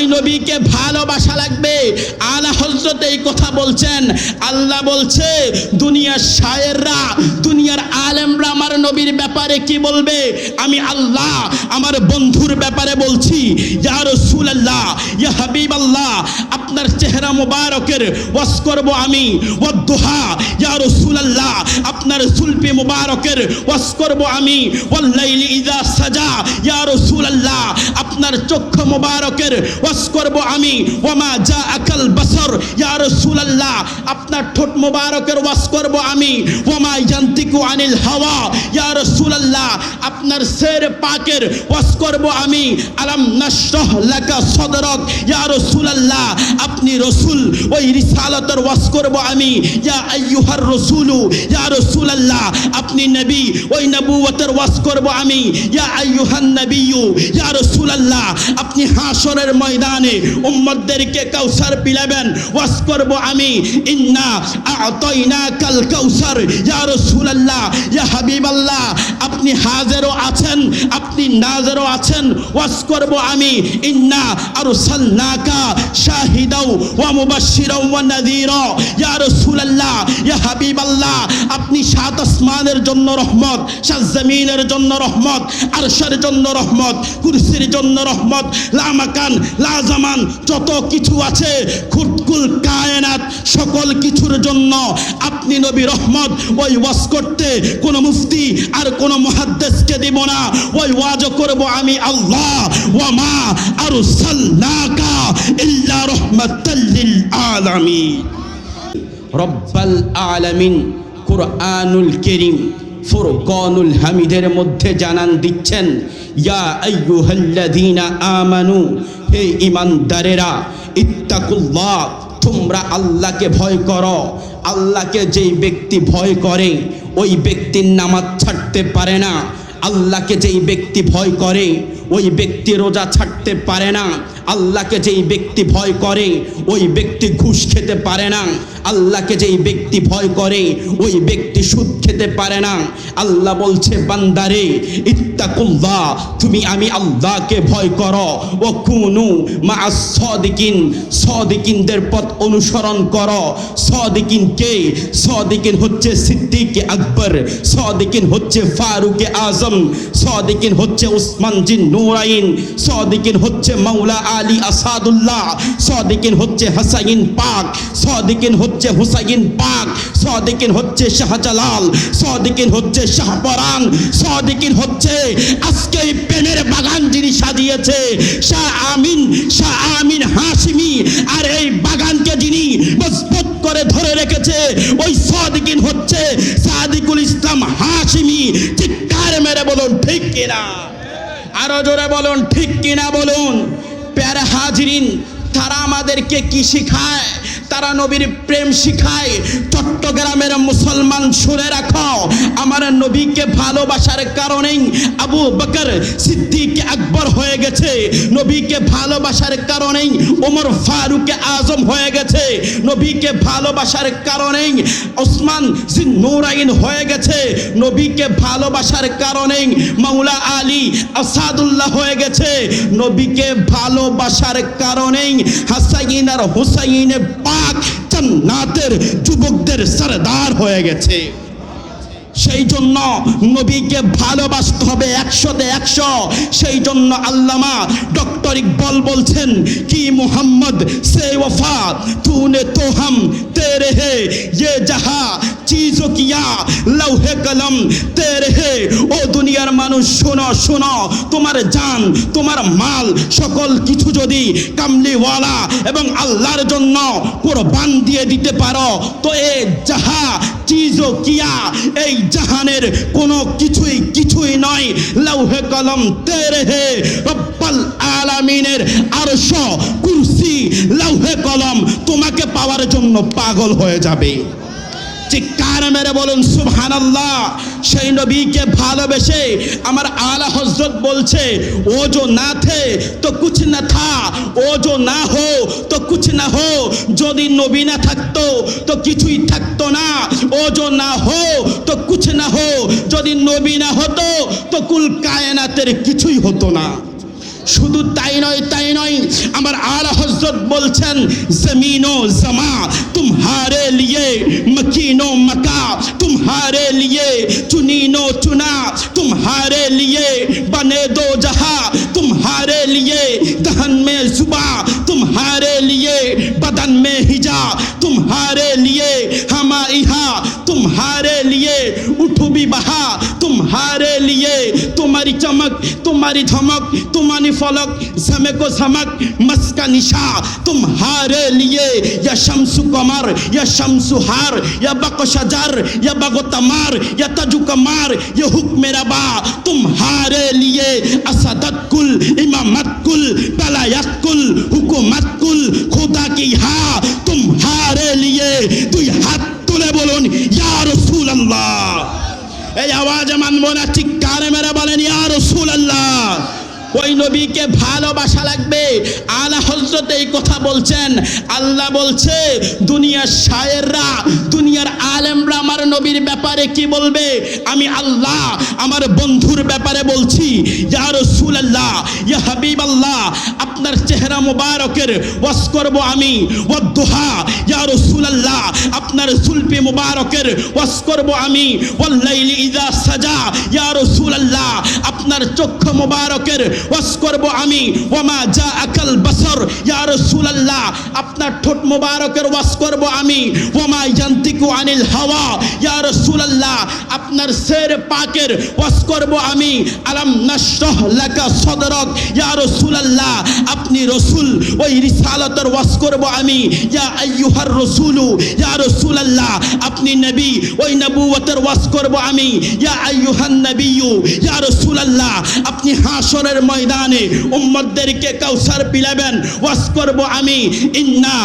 ওই নবীকে ভালোবাসা লাগবে। আলা হযরত এই কথা বলছেন। আল্লাহ বলছে দুনিয়ার শায়েররা, দুনিয়ার আলেমরা আমার নবীর ব্যাপারে কি বলবে? আমি আল্লাহ আমার বন্ধুর ব্যাপারে বলছি, ইয়া রাসূলুল্লাহ, ইয়া হাবিবাল্লাহ, আপনার চেহারা মুবারকের ওয়াজ করব আমি। ওয়াদুহা, ইয়া রাসূলুল্লাহ, আপনার জুলফি মুবারকের ওয়াজ করব আমি। ওয়াল্লাইলি ইযা সাজা, ইয়া রাসূলুল্লাহ, আপনার চক্ষু মুবারকের ওয়াজ করব আমি। ওয়ামা জাআকাল বাসর, ইয়া রাসূলুল্লাহ, আপনার ঠোঁট মুবারকের ওয়াজ করব আমি। ওয়ামা ইয়ান্তিকু আনিল হাওয়া, ইয়া রাসূলুল্লাহ, আপনার শের পাকের ওয়াজ করব আমি। আলাম নাশরাহ লাকা সদরক, ইয়া রাসূলুল্লাহ, আপনি রাসূল, ওই রিসালাতের ওয়াজ করব আমি। ইয়া আইয়ুহার রাসূলু, ইয়া রাসূলুল্লাহ, আপনি নবী, ওই নবুয়তের ওয়াজ করব আমি। ইয়া আইয়ুহান নবিয়্যু, ইয়া রাসূলুল্লাহ, আপনি হাশরের ময়দানে উম্মতদেরকে কাউসার পিলাবেন, ওয়াজ করব আমি। ইন্না আ'তাইনাকাল কাউসার, ইয়া রাসূলুল্লাহ, ইয়া হাবিবাল্লাহ, আপনি হাজিরও আছেন, আপনি নাজিরও আছেন, ওয়াজ করব আমি। ইন্না আরসালনাকা শাহিদাও ওয়া মুবাশশিরাও ওয়া নাযীরা, ইয়া রাসূলুল্লাহ, ইয়া হাবিবাল্লাহ, আপনি সাত আসমানের জন্য রহমত, সাত জমিনের জন্য রহমত, আরশের জন্য রহমত, কুরসির জন্য রহমত, লা মাকান লা জামান, যত কিছু আছে খুরকুল কায়নাত, সকল কিছুর জন্য আপনি নবী রহমত। ওই ওয়াজ করতে কোন মুফতি আর কোন মুহাদ্দিসকে দিব না, ওই ওয়াজ করব আমি আল্লাহ। ওয়া মা আরসালনাকা ইল্লা রাহমাতাল লিল আলামিন। রব্বাল আলামিন কুরআনুল কারীম ফুরকানুল হামিদের মধ্যে জানান দিচ্ছেন, ইয়া আইয়ুহাল্লাযীনা আমানু, হে ঈমানদারেরা, ইত্তাকুল্লাহ, তোমরা আল্লাহকে ভয় করো। আল্লাহকে যেই ব্যক্তি ভয় করে ওই ব্যক্তির নামাজ ছাড়তে পারে না। আল্লাহকে যেই ব্যক্তি ভয় করে ওই ব্যক্তি রোজা ছাড়তে পারে না। আল্লাহকে যেই ব্যক্তি ভয় করে ওই ব্যক্তি ঘুষ খেতে পারে না। আল্লাহকে যেই ব্যক্তি ভয় করে ওই ব্যক্তি সুদ খেতে পারে না। আল্লাহ বলছে, বান্দারে, ইত্তাকুল্লাহ, তুমি আমি আল্লাহকে ভয় করো। ওয়া কুনু মা'আস সাদিকিন, সাদিকিনদের পথ অনুসরণ করো। সাদিকিন কে? সাদিকিন হচ্ছে সিদ্দিক আকবর, সাদিকিন হচ্ছে ফারুক আজম, সাদিকিন হচ্ছে উসমান জিন নুরাইন, সাদিকিন হচ্ছে মাওলা আলী আসাদুল্লাহ, সাদিকিন হচ্ছে হাসাইন পাক, সাদিকিন হচ্ছে হুসাইন পাক, সাদিকিন হচ্ছে শাহজালাল, সাদিকিন হচ্ছে শাহপরান, সাদিকিন হচ্ছে আজকে এই প্রেমের বাগান যিনি সাজিয়েছে শাহ আমিন হাশিমি। আর এই বাগানকে যিনি মজবুত করে ধরে রেখেছে ওই সাদিকিন হচ্ছে সাদিকুল ইসলাম হাশিমি। চিৎকার মেরে বলুন ঠিক কিনা, আরো জোরে বলুন ঠিক কিনা বলুন। প্যারা হাজরিন, তারা আমাদেরকে কি শিখায়? তারা নবীর প্রেম শিখায়। চট্টগ্রামের মুসলমান শুনে রাখো, আমার নবীকে ভালোবাসার কারণেই আবু বকর সিদ্দিক আকবর হয়ে গেছে। নবীকে ভালোবাসার কারণেই ওমর ফারুক আজম হয়ে গেছে। নবীকে ভালোবাসার কারণেই ওসমান জিন নুরাইন হয়ে গেছে। নবীকে ভালোবাসার কারণেই মাওলা আলী আসাদুল্লাহ হয়ে গেছে। নবীকে ভালোবাসার কারণেই হাসাইন আর হুসাইন পাক জান্নাতের যুবকদের সরদার হয়ে গেছে। সেই জন্য নবীকে ভালোবাসতে হবে 100তে 100। সেই জন্য আল্লামা ডক্টর ইকবাল বলছেন কি, মোহাম্মদ সে ওফা তूने तो हम तेरे है, ये जहां चीजों किया लौहे कलम तेरे है। ও দুনিয়ার মানুষ শোনো শোনো, তোমার জান তোমার মাল সকল কিছু যদি কামলিওয়ালা এবং আল্লাহর জন্য কুরবান দিয়ে দিতে পারো তো এ জাহা চিজো কিয়া, এই জাহানের কোনো কিছুই নয়। লৌহে কলম তেরে হে, রব্বাল আলামিনের আরশ কুরসি লৌহে কলম তোমাকে পাওয়ার জন্য পাগল হয়ে যাবে। চিৎকার মেরে বলুন সুবহানাল্লাহ। সেই নবীকে ভালোবেসে আমার আলা হযরত বলছে, ও जो ना थे तो कुछ न था, ও जो ना हो तो कुछ न हो। যদি নবী না থাকতো তো কিছুই থাকতো না। ও जो ना हो तो कुछ न हो, যদি নবী না হতো তো কুল কায়নাতের কিছুই হতো না। শুধু তাই নয়, আমার আলা হযরত বলছেন জমিনো জমা तुम्हारे लिए मकीनो मका तुम्हारे लिए चुनीनो चुना तुम्हारे लिए बने दो जहां तुम्हारे लिए दहन में जुबा तुम्हारे लिए बदन में हिजा तुम्हारे लिए हमा इहा तुम्हारे लिए उठू भी बहा तुम्हारे लिए तुम्हारी चमक तुम्हारी धमक तुम्हारी फलक समय को झमक मस्का निशा तुम्हारे लिए या शम्सु कमर या शम्सु हार या बको शजर या बगो तमार या तजु कमार ये हुक्म रबा तुम्हारे लिए असदत कुल इमामत कुल बलायत कुल हुकूमत कुल खुदा की हा तुम्हारे लिए दुई हाथ तुले बोलुन या रसूल अल्लाह এই আওয়াজে মানবো না চিৎকারে মেরে বলেন ইয়া রাসূলুল্লাহ ওই নবীকে ভালোবাসা লাগবে আলা হযরত এই কথা বলছেন আল্লাহ বলছে দুনিয়ার শায়েররা দুনিয়ার আলেমরা আমার নবীর ব্যাপারে কি বলবে আমি আল্লাহ আমার বন্ধুর ব্যাপারে বলছি ইয়া রাসূলুল্লাহ ইয়া হাবিবাল্লাহ আপনার চেহারা মুবারকের ওয়াস করব আমি ওয়াদুহা ইয়া রাসূলুল্লাহ আপনার জুলফি মুবারকের ওয়াস করব আমি ওয়াল্লাইলি ইযা সাজা ইয়া রাসূলুল্লাহ আপনার চক্ষু মুবারকের ওয়াস করব আমি ওয়ামা জাআকাল বাসর ইয়া রাসূলুল্লাহ আপনার ঠোঁট মুবারকের ওয়াস করব আমি ওয়ামা ইয়ান্তিকু আনিল হাওয়া ইয়া রাসূলুল্লাহ আপনার শের পাকের ওয়াস করব আমি আলাম নাশরাহ লাকা সদরক ইয়া রাসূলুল্লাহ আপনি রাসূল ওই রিসালাতের ওয়াস করব আমি ইয়া আইয়ুহার রাসূলু ইয়া রাসূলুল্লাহ আপনি নবী ওই নবুয়তের ওয়াস করব আমি ইয়া আইয়ুহান নবিয়্যু ইয়া রাসূলুল্লাহ আপনি হাশরের ময়দানে উম্মতদেরকে কাউসার পিলাবেন ওয়াস করব আমি ইন্না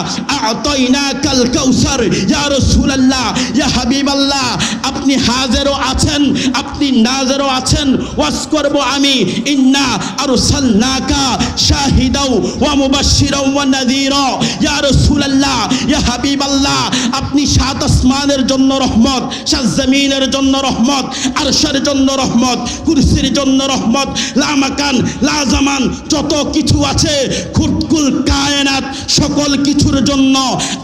আ'তাইনাকাল কাউসার ইয়া রাসূলুল্লাহ ইয়া হাবিবাল্লাহ আপনি হাজিরও আছেন আপনি নাজিরও আছেন ওয়াস করব আমি ইন্না আরসালনাকা শাহিদাও ওয়া মুবাশশিরাও ওয়া নাযীরা ইয়া রাসূলুল্লাহ ইয়া হাবিবাল্লাহ আপনি সাত আসমানের জন্য রহমত সাত জমিনের জন্য রহমত আরশের জন্য রহমত কুরসির জন্য রহমত লা মাকান লা জামান যত কিছু আছে খুটকুল কায়নাত সকল কিছুর জন্য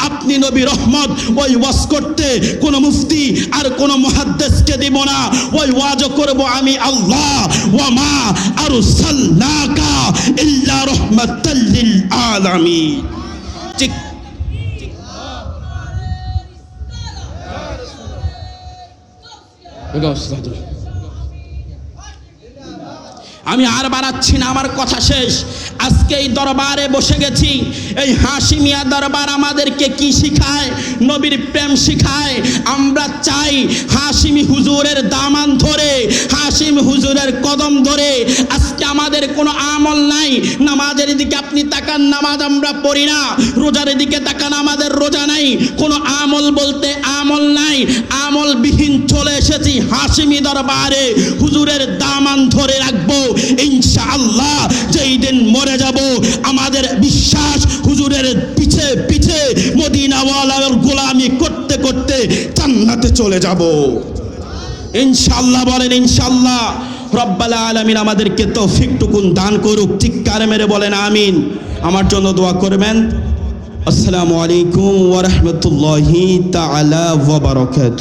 আপনি নবী রহমত ওই ওয়াজ করতে কোন মুফতি আর কোন মুহাদ্দিসকে দিব না ওই ওয়াজ করব আমি আল্লাহ ওয়া মা আরসালনাকা ইল্লা রাহমাতাল লিল আলামিন ঠিক আমি আর বাড়াচ্ছি না আমার কথা শেষ আজকে এই দরবারে বসে গেছি এই হাশিমিয়া দরবার আমাদেরকে কি শিখায় নবীর প্রেম শিখায় আমরা চাই হাশিমি হুজুরের দামান ধরে হাশিমি হুজুরের কদম ধরে আজকে আমাদের কোনো আমল নাই নামাজের দিকে আপনি তাকান নামাজ আমরা পড়ি না রোজার দিকে তাকান আমাদের রোজা নাই কোনো আমল বলতে আমল নাই আমল বিহীন চলে এসেছি হাশিমি দরবারে হুজুরের দামান ধরে রাখবো ইনশাআল্লাহ যেই দিন মরে যাব আমাদের বিশ্বাস হুজুরের পিছে পিছে মদিনাওয়ালার গোলামি করতে করতে জান্নাতে চলে যাব ইনশাআল্লাহ বলেন ইনশাআল্লাহ রব্বুল আলামিন আমাদেরকে তৌফিকটুকুন দান করুক চিৎকার মেরে বলেন আমিন আমার জন্য দোয়া করবেন আসসালামু আলাইকুম ওয়া রাহমাতুল্লাহি তাআলা ওয়া বারাকাতুহু